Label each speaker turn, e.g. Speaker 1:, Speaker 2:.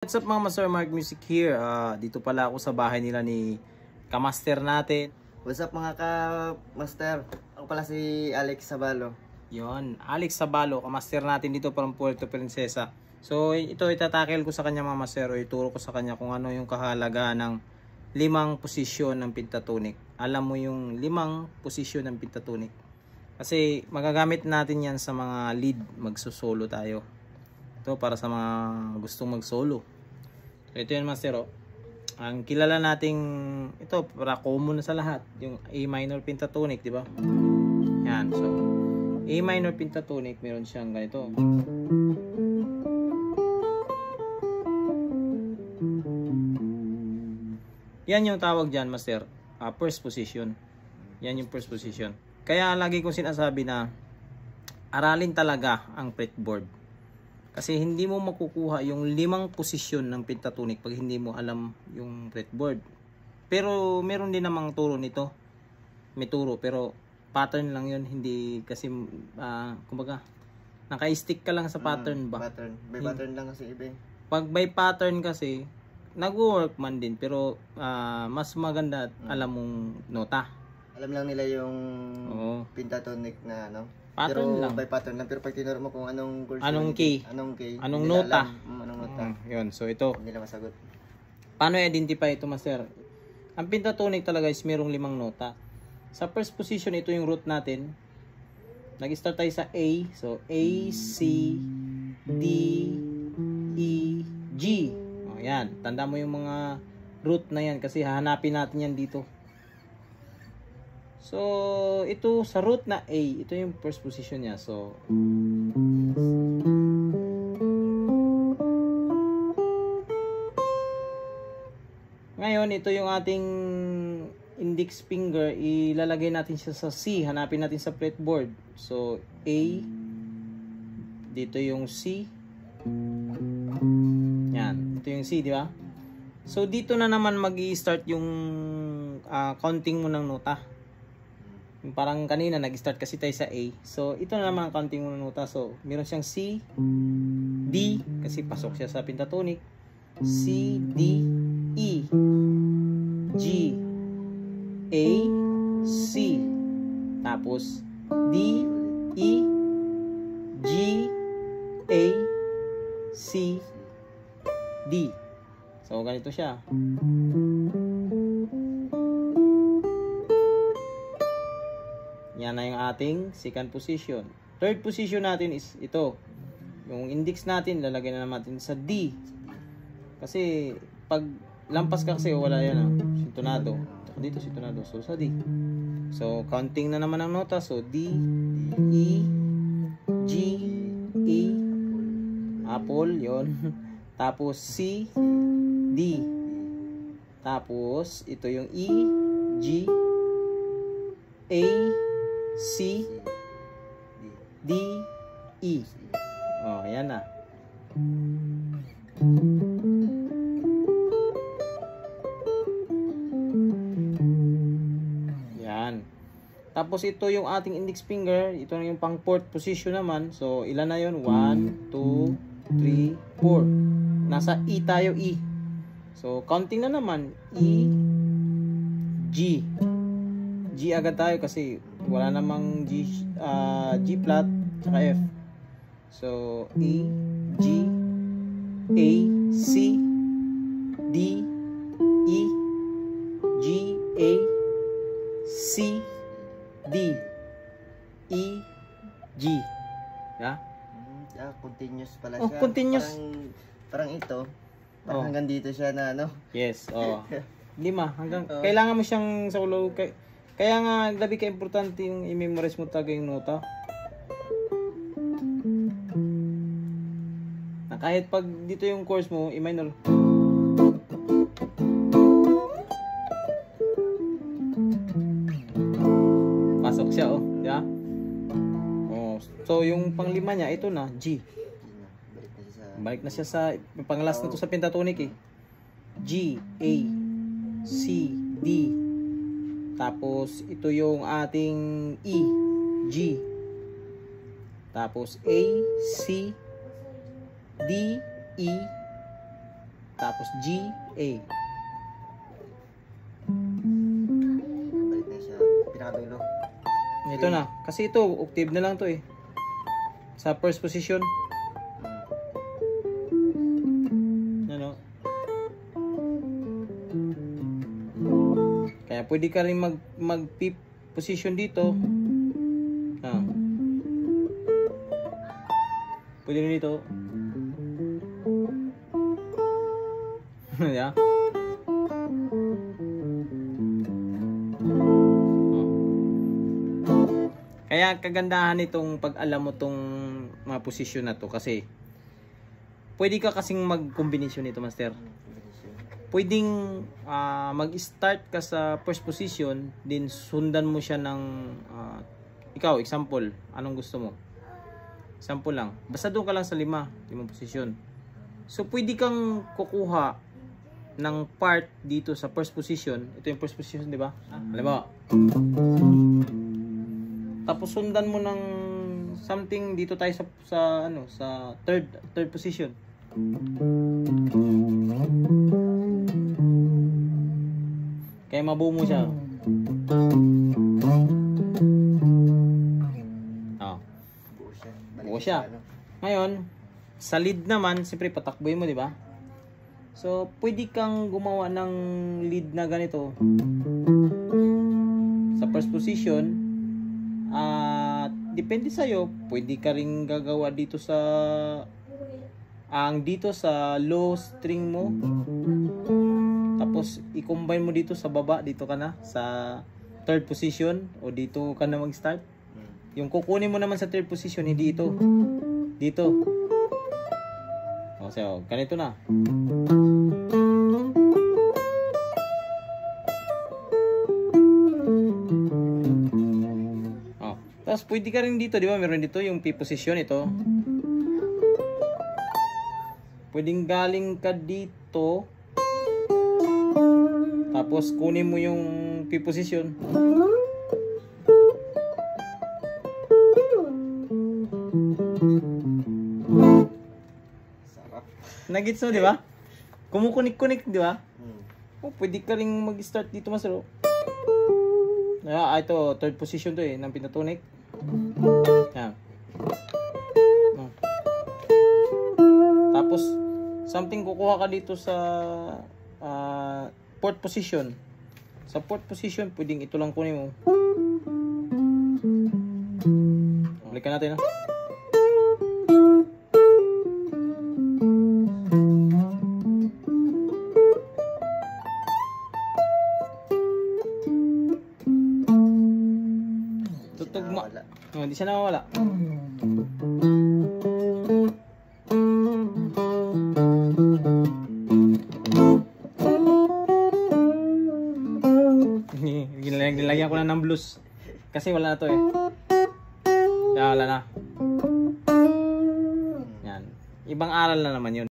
Speaker 1: What's up mga Master Mark Music here. Dito pala ako sa bahay nila ni Kamaster natin.
Speaker 2: What's up mga ka-master? Ako pala si Alex Sabalo.
Speaker 1: Yon, Alex Sabalo, Kamaster natin dito from Puerto Princesa. So ito itatakel ko sa kanya mga master, o ituro ko sa kanya kung ano yung kahalagaan ng 5 posisyon ng pentatonic. Alam mo yung 5 posisyon ng pentatonic. Kasi magagamit natin yan sa mga lead, magsusolo tayo. Ito para sa mga gustong mag-solo. So, ito yan master, oh. Ang kilala nating ito para common na sa lahat, yung A minor pentatonic, di ba? Yan. So, A minor pentatonic, meron siyang ganito. Yan yung tawag diyan, master. First position. Yan yung first position. Kaya lagi kong sinasabi na aralin talaga ang fretboard. Kasi hindi mo makukuha yung 5 posisyon ng pentatonic pag hindi mo alam yung fretboard. Pero meron din namang turo nito. May turo pero pattern lang yun. Hindi kasi kumbaga naka-stick ka lang sa pattern ba?
Speaker 2: Pattern. By pattern lang kasi iba.
Speaker 1: Pag by pattern kasi nag-work man din pero mas maganda at alam mong nota.
Speaker 2: Alam lang nila yung pentatonic na
Speaker 1: Pattern
Speaker 2: pero
Speaker 1: lang.
Speaker 2: by pattern lang. Pero pag tinuro mo kung anong chord,
Speaker 1: Anong key? Anong nota?
Speaker 2: Anong nota.
Speaker 1: Yun. So ito.
Speaker 2: Hindi nila masagot.
Speaker 1: Paano i-identify ito, master? Ang pentatonic talaga is merong 5 nota. Sa first position, ito yung root natin. Nag-start tayo sa A. So, A, C, D, E, G. O, yan. Tanda mo yung mga root na yan kasi hahanapin natin yan dito. So, ito sa root na A, ito yung first position niya. So, ngayon, ito yung ating index finger. Ilalagay natin siya sa C. Hanapin natin sa fretboard. So, A. Dito yung C. Yan. Ito yung C, di ba? So, dito na naman mag-i-start yung counting mo ng nota. Parang kanina, nag-start kasi tayo sa A. So, ito na naman ang counting mo ng nota. So, meron siyang C, D, kasi pasok siya sa pentatonic. C, D, E, G, A, C. Tapos, D, E, G, A, C, D. So, ganito siya. Yan na yung ating second position. Third position natin is ito. Yung index natin, lalagay na natin sa D. Kasi, pag lampas ka kasi, wala yan sintonado. Dito sintonado. So, sa D. So, counting na naman ang nota. So, D, E, G, E, Apple, yon. Tapos, C, D. Tapos, ito yung E, G, A, C, D, E. Oh, ayan na. Yan. Tapos ito yung ating index finger. Ito na yung pang fourth position naman. So, ilan na yun? 1, 2, 3, 4. Nasa E tayo, E. So, counting na naman. E, G. G agad tayo kasi wala namang G flat tsaka F. So, E, G, A, C, D, E, G, A, C, D, E, G. Yeah?
Speaker 2: Continuous pala
Speaker 1: Oh,
Speaker 2: siya.
Speaker 1: continuous.
Speaker 2: Parang ito. Parang hanggang dito siya na
Speaker 1: Yes, 5 hanggang kailangan mo siyang sa ulo. Kaya nga labi ka importante yung i-memorize mo talaga yung nota. Na kahit pag dito yung course mo, i-minor. Pasok siya, di ba? So yung pang-5 niya, ito na, G. Balik na siya sa pang-last na to sa pentatonic eh. G, A, C, D. Tapos ito yung ating E, G. Tapos A, C, D, E, tapos G, A.
Speaker 2: Balik na siya. Pinakadulo.
Speaker 1: Ito na. Kasi ito, octave na lang to eh. Sa first position. Ano? Kaya pwede ka rin mag fifth position dito. Ah. Pwede rin dito. Yeah. Kaya kagandahan nitong pag alam mo tong mga posisyon na to kasi pwede ka kasing mag-combination nito, master. Pwedeng mag-start ka sa first position, din sundan mo siya ng ikaw, example, anong gusto mo? Example lang. Basta doon ka lang sa limang posisyon. So pwede kang kukuha ng part dito sa first position. Ito yung first position, di ba? Alam mo? Tapos sundan mo ng something dito tayo sa third position. Kaya mabuo mo siya. Oh. Buo siya. Ngayon, sa lead naman, siyempre patakboy mo, di ba? So, pwede kang gumawa ng lead na ganito. Sa first position, depende sa'yo, pwede ka rin gagawa dito sa dito sa low string mo. Tapos i-combine mo dito sa baba, dito ka na sa third position o dito ka na mag-start. Yung kukunin mo naman sa third position, hindi ito. Dito. O, so, ganito na. Tapos pwede ka rin dito, di ba? Meron dito yung P position ito. Pwedeng galing ka dito. Tapos kunin mo yung P position.
Speaker 2: Sarap.
Speaker 1: Nagits mo, di ba? Kumukunik-kunik, di ba? Oh, pwede ka rin mag-start dito, masero. Ito, third position to eh, ng pinatunik. Yan. Tapos, something kukuha ka dito sa fourth position. Sa fourth position, pwedeng ito lang kunin mo. Balikan natin, ha? Tutugma. Oh, hindi siya nawawala. Nilagyan ko na ng blues. Kasi wala na to eh. Kaya wala na. Yan. Ibang aral na naman yun.